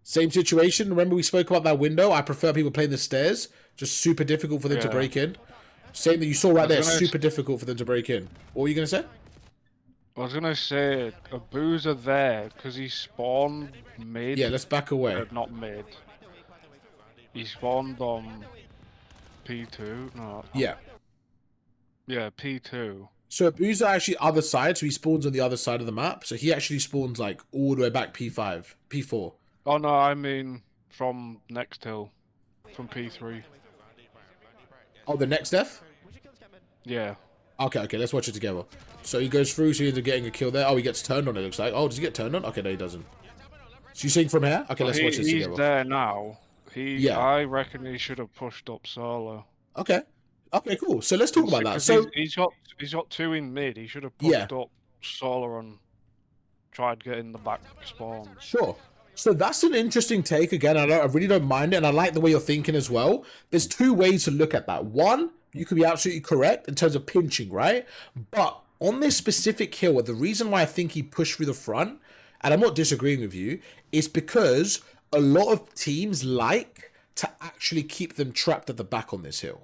Same situation. Remember we spoke about that window? I prefer people playing the stairs. Just super difficult for them to break in. Same that you saw right there. Super difficult for them to break in. What were you going to say? I was going to say, a boozer there, because he spawned mid. Yeah, let's back away. Not mid. He spawned on P2. No. Yeah. Yeah, P2. So Abuza actually other side, so he spawns on the other side of the map. So he actually spawns like all the way back P5, P4. Oh no, I mean from next hill, from P3. Oh, the next death? Yeah. Okay, let's watch it together. So he goes through, so he ends up getting a kill there. Oh, he gets turned on, it looks like. Oh, does he get turned on? Okay, no, he doesn't. So you seeing from here? Okay, let's watch this together. He's there now. I reckon he should have pushed up solo. Okay, cool. So let's talk about that. So he's got two in mid. He should have pushed up solo and tried getting the back spawn. Sure. So that's an interesting take. Again, I really don't mind it, and I like the way you're thinking as well. There's two ways to look at that. One, you could be absolutely correct in terms of pinching, right? But on this specific kill, the reason why I think he pushed through the front, and I'm not disagreeing with you, is because a lot of teams like to actually keep them trapped at the back on this hill.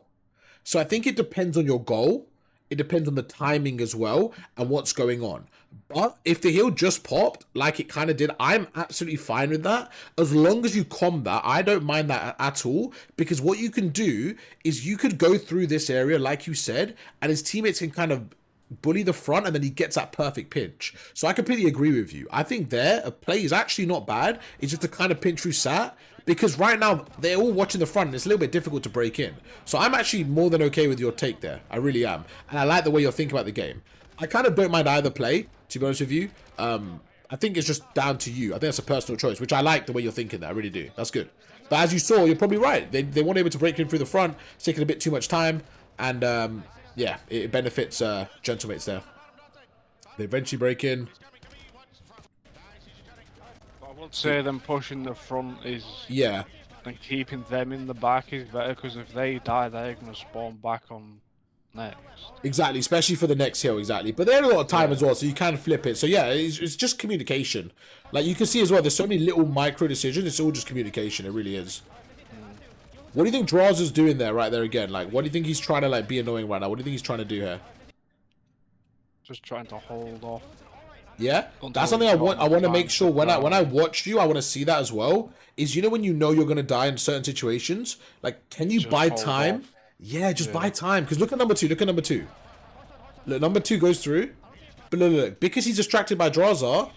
So I think it depends on your goal. It depends on the timing as well and what's going on. But if the hill just popped like it kind of did, I'm absolutely fine with that. As long as you combat, I don't mind that at all. Because what you can do is you could go through this area, like you said, and his teammates can kind of bully the front, and then he gets that perfect pinch. So I completely agree with you. I think there, a play is actually not bad. It's just to kind of pinch through Sat. Because right now, they're all watching the front, and it's a little bit difficult to break in. So I'm actually more than okay with your take there. I really am. And I like the way you're thinking about the game. I kind of don't mind either play, to be honest with you. I think it's just down to you. I think that's a personal choice, which I like the way you're thinking there. I really do. That's good. But as you saw, you're probably right. They weren't able to break in through the front. It's taking a bit too much time. And, yeah, it benefits gentlemates there. They eventually break in. I would say them pushing the front is... Yeah. And keeping them in the back is better, because if they die, they're going to spawn back on next. Exactly, especially for the next hill, exactly. But they had a lot of time as well, so you can flip it. So yeah, it's just communication. Like you can see as well, there's so many little micro decisions. It's all just communication. It really is. What do you think Draws is doing there, right there again? Like, what do you think he's trying to like be annoying right now? What do you think he's trying to do here? Just trying to hold off. Yeah, that's something I want to make sure when I watch you, I want to see that as well. Is when you know you're gonna die in certain situations, like can you just buy time? Off. Yeah, just buy time. Because look at number two. Look at number two. Look, number two goes through, but look, because he's distracted by Drazar,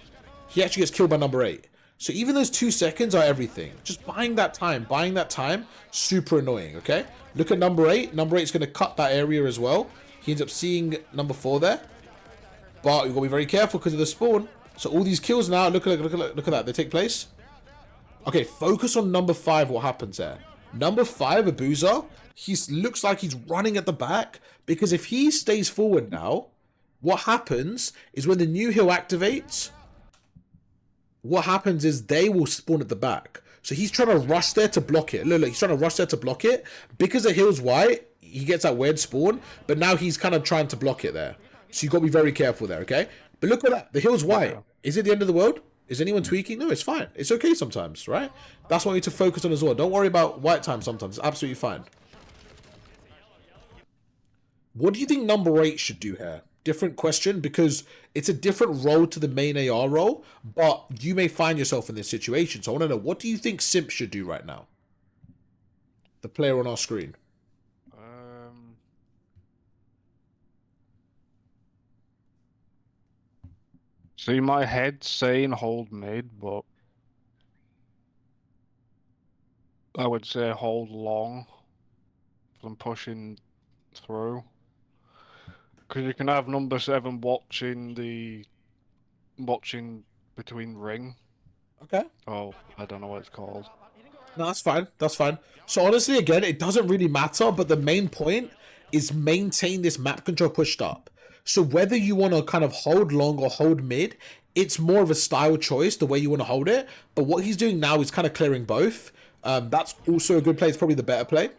he actually gets killed by number 8. So even those 2 seconds are everything. Just buying that time, super annoying. Okay, look at number 8. Number 8 is gonna cut that area as well. He ends up seeing number 4 there. But you've got to be very careful because of the spawn. So all these kills now, look at that, they take place. Okay, focus on number 5, what happens there. Number 5, Abuza, he looks like he's running at the back. Because if he stays forward now, what happens is when the new hill activates, what happens is they will spawn at the back. So he's trying to rush there to block it. Look, he's trying to rush there to block it. Because the hill's white, he gets that weird spawn. But now he's kind of trying to block it there. So you've got to be very careful there, okay? But look at that. The hill's white. Is it the end of the world? Is anyone tweaking? No, it's fine. It's okay sometimes, right? That's what we need to focus on as well. Don't worry about white time sometimes. It's absolutely fine. What do you think number 8 should do here? Different question, because it's a different role to the main AR role, but you may find yourself in this situation. So I want to know, what do you think Simp should do right now? The player on our screen. See, my head's saying hold mid, but I would say hold long from pushing through. Because you can have number 7 watching between ring. Okay. Oh, I don't know what it's called. No, that's fine. That's fine. So honestly, again, it doesn't really matter, but the main point is maintain this map control pushed up. So whether you want to kind of hold long or hold mid, it's more of a style choice, the way you want to hold it. But what he's doing now is kind of clearing both. That's also a good play. It's probably the better play.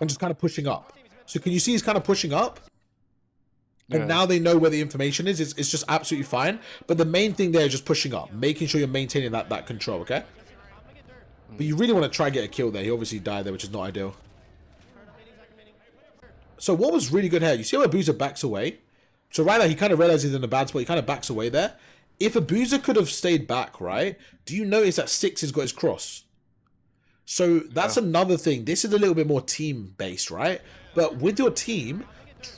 And just kind of pushing up. So can you see he's kind of pushing up? And now they know where the information is. It's just absolutely fine. But the main thing there is just pushing up, making sure you're maintaining that control, okay? But you really want to try and get a kill there. He obviously died there, which is not ideal. So what was really good here, you see how Abuser backs away? So right now, he kind of realizes he's in a bad spot. He kind of backs away there. If Abuser could have stayed back, right, do you notice that Six has got his cross? So that's another thing. This is a little bit more team-based, right? But with your team,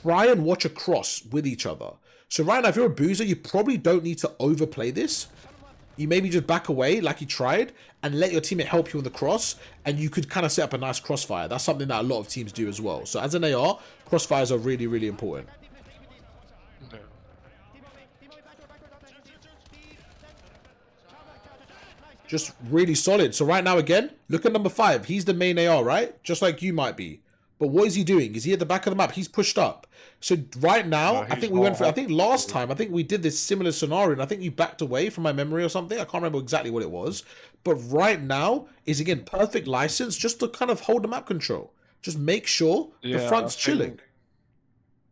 try and watch a cross with each other. So right now, if you're a Boozer, you probably don't need to overplay this. You maybe just back away like he tried and let your teammate help you on the cross, and you could kind of set up a nice crossfire. That's something that a lot of teams do as well. So as an AR, crossfires are really, really important. Just really solid. So right now, again, look at number 5. He's the main AR, right? Just like you might be. But what is he doing? Is he at the back of the map? He's pushed up. So right now, I think we went for, I think last time, I think we did this similar scenario, and I think you backed away from my memory or something. I can't remember exactly what it was. But right now is, again, perfect license just to kind of hold the map control. Just make sure the front's chilling.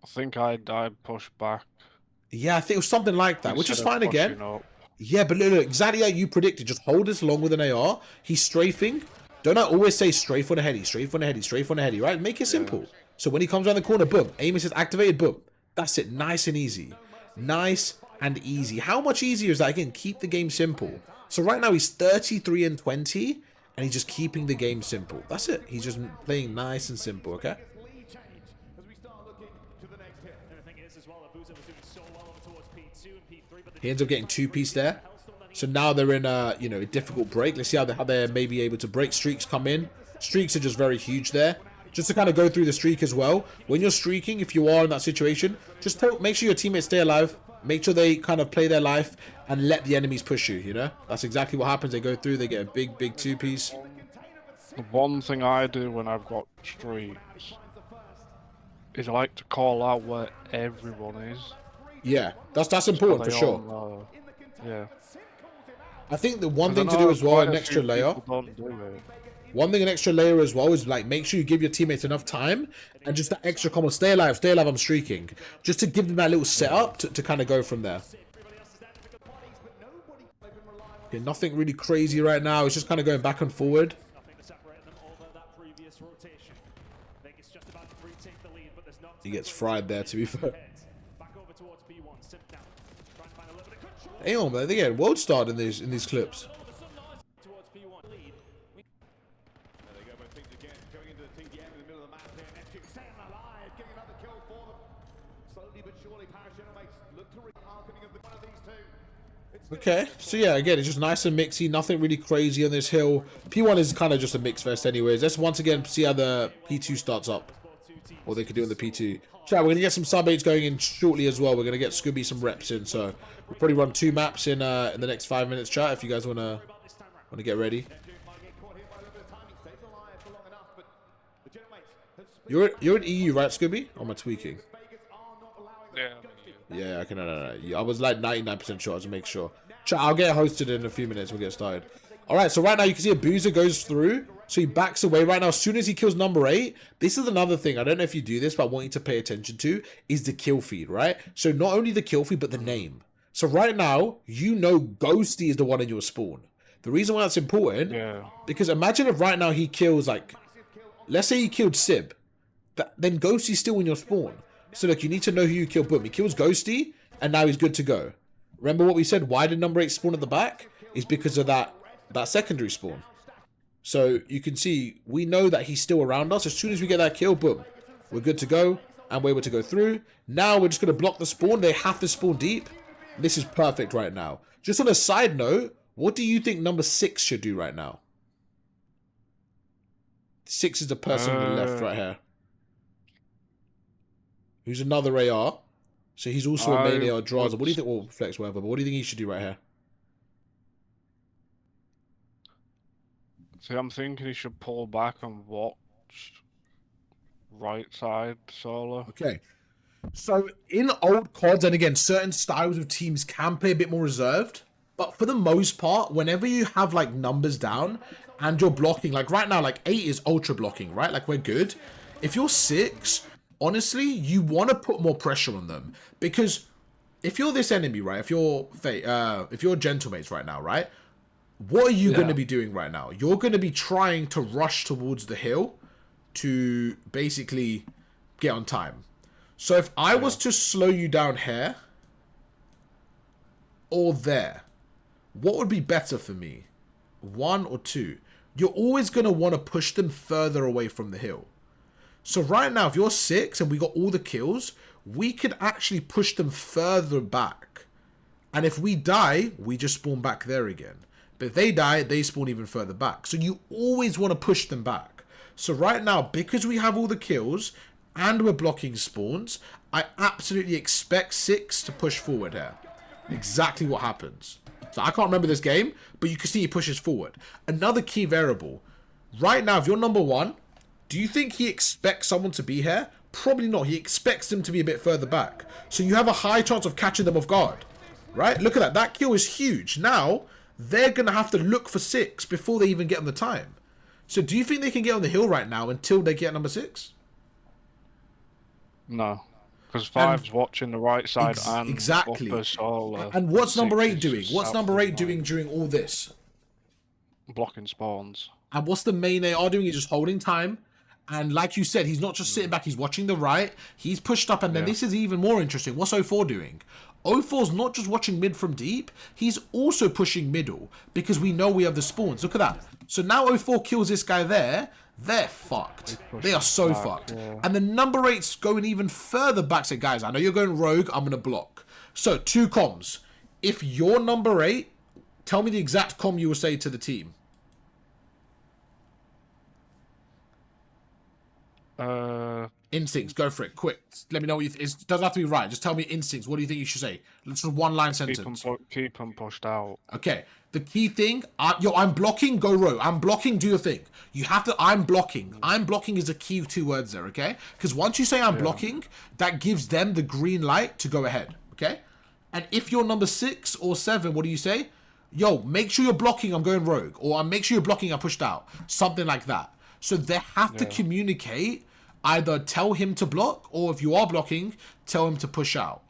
I think I pushed back. Yeah, I think it was something like that, which is fine again. Yeah, but look, exactly like you predicted. Just hold this long with an AR. He's strafing. Don't I always say strafe on the heady, strafe on the heady, strafe on the heady, right? Make it simple. So when he comes around the corner, boom. Aim is activated, boom. That's it. Nice and easy. Nice and easy. How much easier is that? Again, keep the game simple. So right now he's 33 and 20, and he's just keeping the game simple. That's it. He's just playing nice and simple, okay? He ends up getting 2-piece there. So now they're in a, you know, a difficult break. Let's see how they're maybe able to break. Streaks come in. Streaks are just very huge there. Just to kind of go through the streak as well. When you're streaking, if you are in that situation, just make sure your teammates stay alive. Make sure they kind of play their life and let the enemies push you, you know? That's exactly what happens. They go through, they get a big 2-piece. The one thing I do when I've got streaks is I like to call out where everyone is. Yeah, that's important for sure. Yeah. I think the one thing to do as well, an extra layer. One thing, an extra layer as well, is like make sure you give your teammates enough time and just that extra comment, stay alive, I'm streaking. Just to give them that little setup to kind of go from there. Okay, nothing really crazy right now. It's just kind of going back and forward. He gets fried there, to be fair. Damn, man, they get world starred in these clips. Okay, so yeah, again, it's just nice and mixy, nothing really crazy on this hill. P1 is kind of just a mix fest anyways. Let's once again see how the P2 starts up. What they could do on the P2. Chat, we're going to get some sub-8s going in shortly as well. We're going to get Scooby some reps in, so we'll probably run 2 maps in the next 5 minutes, chat, if you guys want to get ready. You're in EU, right, Scooby? Or am I tweaking? Yeah. Yeah, okay, no. I was like 99% sure, to make sure. Chat, I'll get hosted in a few minutes. We'll get started. Alright, so right now you can see Abuser goes through. So he backs away right now. As soon as he kills number 8, this is another thing. I don't know if you do this, but I want you to pay attention to is the kill feed, right? So not only the kill feed, but the name. So right now, you know Ghosty is the one in your spawn. The reason why that's important, because imagine if right now he kills, like, let's say he killed Sib. Then Ghosty's still in your spawn. So look, you need to know who you killed. Boom, he kills Ghosty, and now he's good to go. Remember what we said? Why did number 8 spawn at the back? Is because of that secondary spawn. So you can see, we know that he's still around us. As soon as we get that kill, boom, we're good to go, and we're able to go through. Now we're just going to block the spawn. They have to spawn deep. This is perfect right now. Just on a side note, what do you think number 6 should do right now? 6 is the person on the left right here. Who's another AR. So he's also a main AR Draza. What do you think? Well, Flex, whatever. But what do you think he should do right here? See, I'm thinking he should pull back and watch right side solo. Okay. So in old CODs, and again, certain styles of teams can play a bit more reserved. But for the most part, whenever you have like numbers down and you're blocking, like right now, like 8 is ultra blocking, right? Like we're good. If you're 6, honestly, you want to put more pressure on them, because if you're this enemy, right? If you're Gentlemates right now, right? What are you going to be doing right now? You're going to be trying to rush towards the hill to basically get on time. So if I was to slow you down here or there, what would be better for me? 1 or 2? You're always going to want to push them further away from the hill. So right now, if you're 6 and we got all the kills, we could actually push them further back. And if we die, we just spawn back there again. But if they die, they spawn even further back. So you always want to push them back. So right now, because we have all the kills and we're blocking spawns, I absolutely expect 6 to push forward here. Exactly what happens. So I can't remember this game, but you can see he pushes forward. Another key variable. Right now, if you're number 1, do you think he expects someone to be here? Probably not. He expects them to be a bit further back. So you have a high chance of catching them off guard. Right? Look at that. That kill is huge. Now, they're going to have to look for 6 before they even get on the time. So do you think they can get on the hill right now until they get number 6? No. Because 5's watching the right side and exactly. upper solar. And what's number 8 doing? What's number 8 doing during all this? Blocking spawns. And what's the main AR doing? He's just holding time. And like you said, he's not just sitting back, he's watching the right. He's pushed up, and then this is even more interesting. What's 04 doing? 04's not just watching mid from deep, he's also pushing middle, because we know we have the spawns. Look at that. So now 04 kills this guy there. They're fucked. They are so fucked. Yeah. And the number 8's going even further back. Say, guys, I know you're going rogue. I'm going to block. So, 2 comms. If you're number 8, tell me the exact comm you will say to the team. Instincts. Go for it. Quick. Let me know what you think. It doesn't have to be right. Just tell me instincts. What do you think you should say? Let's just one-line sentence. Keep them pushed out. Okay. The key thing, I'm blocking, go row. I'm blocking, do your thing. You have to, I'm blocking. I'm blocking is a key 2 words there, okay? Because once you say I'm blocking, that gives them the green light to go ahead, okay? And if you're number 6 or 7, what do you say? Yo, make sure you're blocking, I'm going rogue. Or make sure you're blocking, I pushed out. Something like that. So they have to communicate, either tell him to block, or if you are blocking, tell him to push out.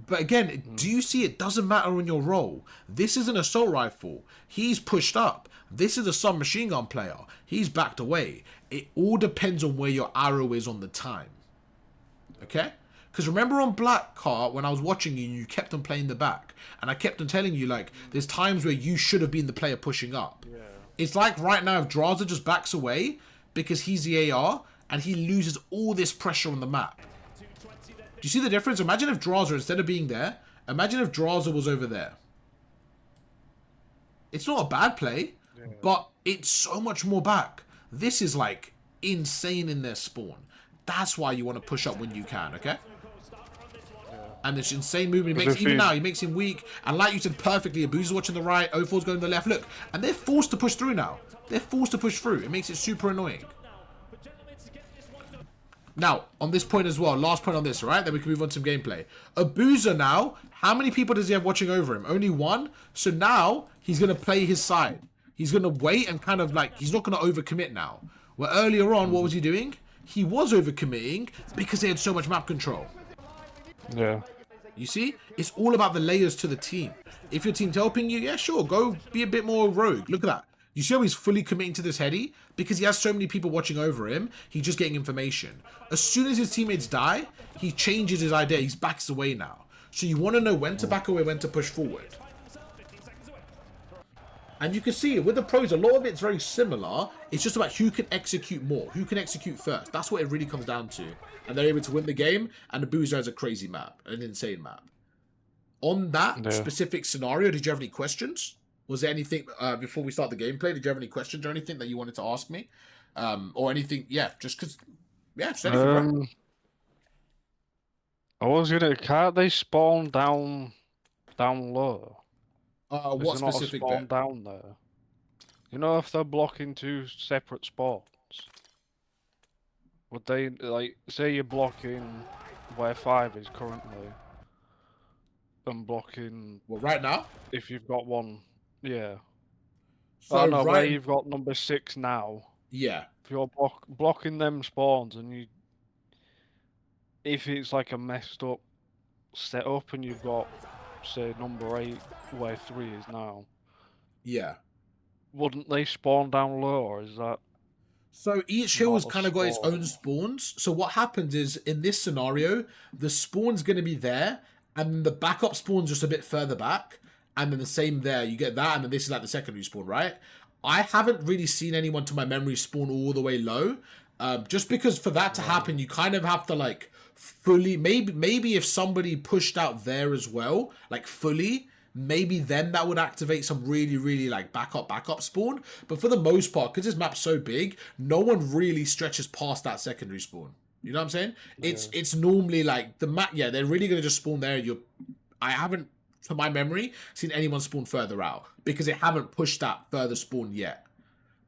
But again, do you see it doesn't matter on your role? This is an assault rifle. He's pushed up. This is a submachine gun player. He's backed away. It all depends on where your arrow is on the time. Okay? Because remember on Black Car, when I was watching you, you kept on playing the back. And I kept on telling you, like, there's times where you should have been the player pushing up. Yeah. It's like right now, if Draza just backs away because he's the AR and he loses all this pressure on the map. Do you see the difference? Imagine if Draza, instead of being there, imagine if Draza was over there. It's not a bad play, but it's so much more back. This is like insane in their spawn. That's why you want to push up when you can, okay? And this insane movement, he makes, even now, he makes him weak. And like you said perfectly, Abu's watching the right, 04's going to the left. Look, and they're forced to push through now. They're forced to push through. It makes it super annoying. Now, on this point as well, last point on this, right? Then we can move on to some gameplay. Abuza now, how many people does he have watching over him? Only 1. So now, he's going to play his side. He's going to wait and kind of like, he's not going to overcommit now. Where earlier on, what was he doing? He was overcommitting because they had so much map control. Yeah. You see? It's all about the layers to the team. If your team's helping you, yeah, sure, go be a bit more rogue. Look at that. You see how he's fully committing to this heady? Because he has so many people watching over him, he's just getting information. As soon as his teammates die, he changes his idea. He backs away now. So you want to know when to back away, when to push forward. And you can see with the pros, a lot of it's very similar. It's just about who can execute more, who can execute first. That's what it really comes down to. And they're able to win the game. And the Boozer has a crazy map, an insane map. On that specific scenario, did you have any questions? Was there anything, before we start the gameplay, did you have any questions or anything that you wanted to ask me? Or anything, yeah, just because, yeah, just anything, right? I was gonna, can't they spawn down low? What specific not a spawn down there? You know, if they're blocking 2 separate spawns, would they, like, say you're blocking where 5 is currently, and blocking... Well, right now? If you've got one... Yeah. So oh no, where you've got number 6 now. Yeah. If you're blocking them spawns and if it's like a messed up setup and you've got, say, number 8 where 3 is now, Yeah. wouldn't they spawn down low, or is that So each hill has not a kind of got its spawn? own spawns. So what happens is in this scenario, the spawn's going to be there, and then the backup spawn's just a bit further back, and then the same there. You get that, and then this is like the secondary spawn, right? I haven't really seen anyone to my memory spawn all the way low. Just because for that to happen, you kind of have to like fully. Maybe if somebody pushed out there as well, like fully, maybe then that would activate some really like backup spawn. But for the most part, because this map's so big, no one really stretches past that secondary spawn. You know what I'm saying? Yeah. It's normally like the map. Yeah, they're really gonna just spawn there. I haven't, to my memory, seen anyone spawn further out because they haven't pushed that further spawn yet.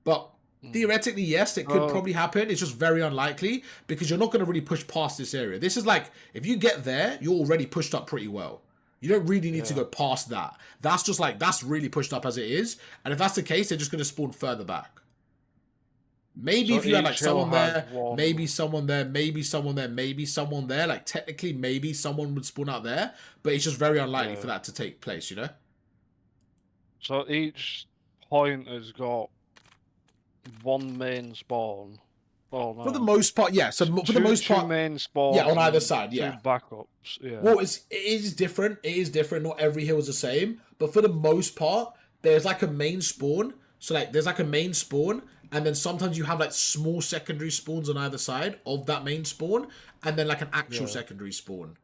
But theoretically, yes, it could probably happen. It's just very unlikely because you're not going to really push past this area. This is like, if you get there, you're already pushed up pretty well. You don't really need to go past that. That's just like, that's really pushed up as it is. And if that's the case, they're just going to spawn further back. Maybe So if you had like each hill someone there, has one. maybe someone there, maybe someone there, maybe someone there. Like technically, maybe someone would spawn out there, but it's just very unlikely for that to take place, you know? So each point has got one main spawn. Oh no. For the most part, yeah. So for the most part, two main spawns. yeah, on either and side, yeah. 2 backups. Yeah. Well, it is different. It is different. Not every hill is the same, but for the most part, there's like a main spawn. So like, there's like a main spawn, and then sometimes you have like small secondary spawns on either side of that main spawn, and then like an actual secondary spawn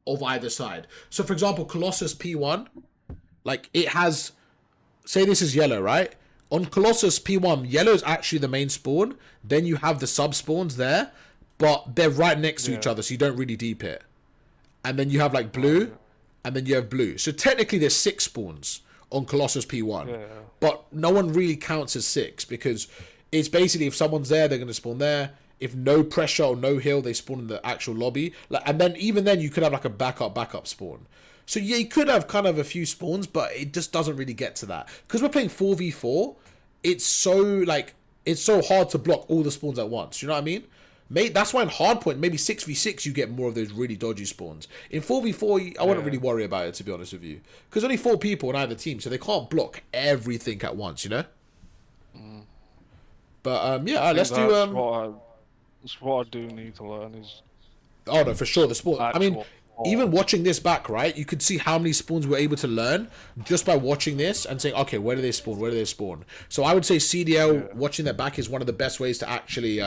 of either side. So for example, Colossus P1, like it has, say this is yellow, right? On Colossus P1, yellow is actually the main spawn. Then you have the sub spawns there, but they're right next to each other, so you don't really deep it. And then you have like blue, and then you have blue. So technically there's 6 spawns on Colossus P1, but no one really counts as 6 because it's basically if someone's there, they're going to spawn there. If no pressure or no heal, they spawn in the actual lobby. Like, and then even then you could have like a backup spawn. So yeah, you could have kind of a few spawns, but it just doesn't really get to that. Because we're playing 4v4, it's so hard to block all the spawns at once. You know what I mean? That's why in hardpoint, maybe 6v6, you get more of those really dodgy spawns. In 4v4, I wouldn't really worry about it, to be honest with you. Because only 4 people on either team, so they can't block everything at once, you know? But, yeah, let's do... That's what I do need to learn is... Oh, no, for sure, the spawn... I mean, even watching this back, right, you could see how many spawns we're able to learn just by watching this and saying, okay, where do they spawn? Where do they spawn? So I would say CDL, watching that back is one of the best ways to actually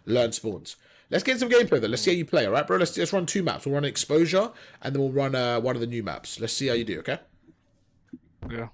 learn spawns. Let's get some gameplay, though. Let's see how you play, all right, bro? Let's run 2 maps. We'll run Exposure, and then we'll run one of the new maps. Let's see how you do, okay? Yeah.